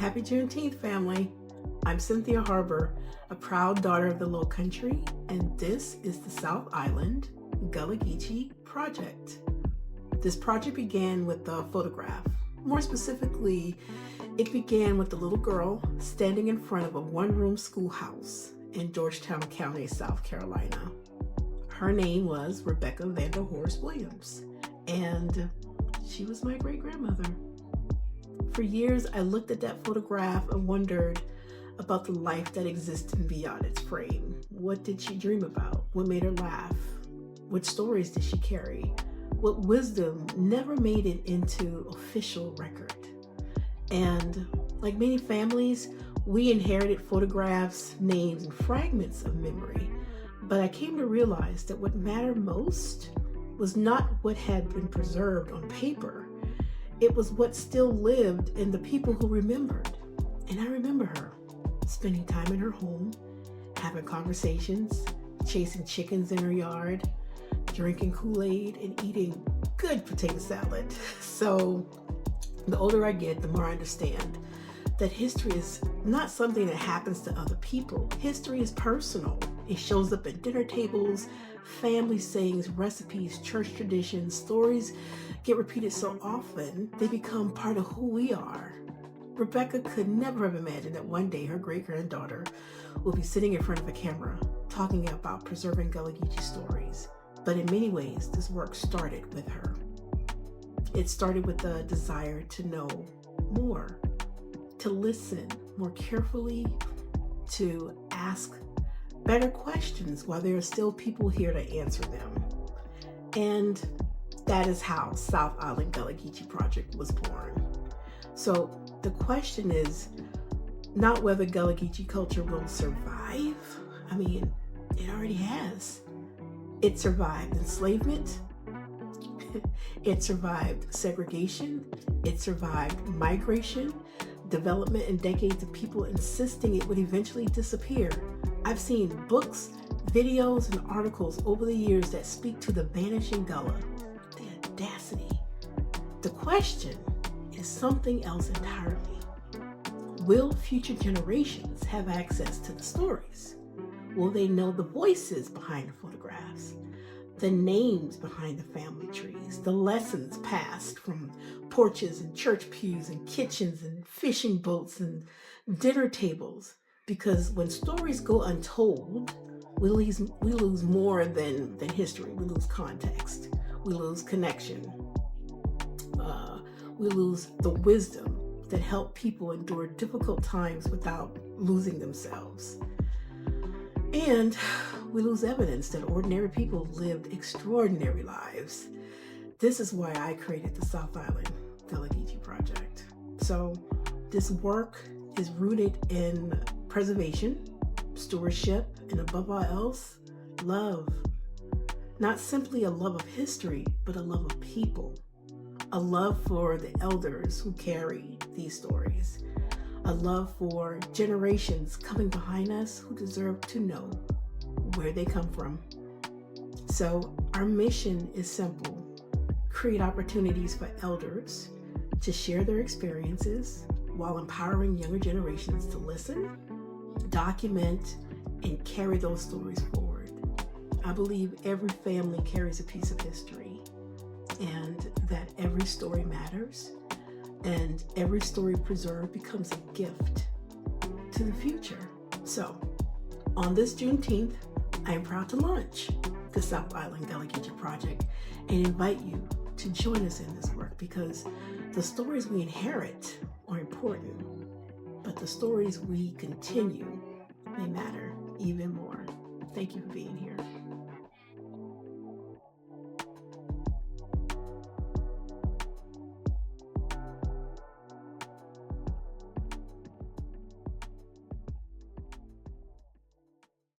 Happy Juneteenth, family. I'm Cynthia Harbor, a proud daughter of the Low Country, and this is the South Island Gullah Geechee project. This project began with a photograph. More specifically, it began with a little girl standing in front of a one-room schoolhouse in Georgetown County, South Carolina. Her name was Rebecca Vanderhorst Williams, and she was my great-grandmother. For years, I looked at that photograph and wondered about the life that existed beyond its frame. What did she dream about? What made her laugh? What stories did she carry? What wisdom never made it into official record? And like many families, we inherited photographs, names, and fragments of memory. But I came to realize that what mattered most was not what had been preserved on paper. It was what still lived in the people who remembered. And I remember her spending time in her home, having conversations, chasing chickens in her yard, drinking Kool-Aid, and eating good potato salad. So the older I get, the more I understand that history is not something that happens to other people. History is personal. It shows up at dinner tables, family sayings, recipes, church traditions. Stories get repeated so often, they become part of who we are. Rebecca could never have imagined that one day her great-granddaughter will be sitting in front of a camera talking about preserving Gullah Geechee stories. But in many ways, this work started with her. It started with the desire to know more, to listen more carefully, to ask better questions while there are still people here to answer them. And that is how South Island Gullah Geechee Project was born. So the question is not whether Gullah Geechee culture will survive. I mean, it already has. It survived enslavement. It survived segregation. It survived migration, development, and decades of people insisting it would eventually disappear. I've seen books, videos, and articles over the years that speak to the vanishing Gullah. The audacity. The question is something else entirely. Will future generations have access to the stories? Will they know the voices behind the photographs, the names behind the family trees, the lessons passed from porches and church pews and kitchens and fishing boats and dinner tables? Because when stories go untold, we lose more than history. We lose context. We lose connection. We lose the wisdom that helped people endure difficult times without losing themselves. And we lose evidence that ordinary people lived extraordinary lives. This is why I created the South Island Gullah Geechee Project. So this work is rooted in preservation, stewardship, and above all else, love. Not simply a love of history, but a love of people. A love for the elders who carry these stories. A love for generations coming behind us who deserve to know where they come from. So our mission is simple: create opportunities for elders to share their experiences while empowering younger generations to listen, document, and carry those stories forward. I believe every family carries a piece of history, and that every story matters, and every story preserved becomes a gift to the future. So, on this Juneteenth, I am proud to launch the South Island Gullah Geechee Project and invite you to join us in this work, because the stories we inherit are important, but the stories we continue may matter even more. Thank you for being here.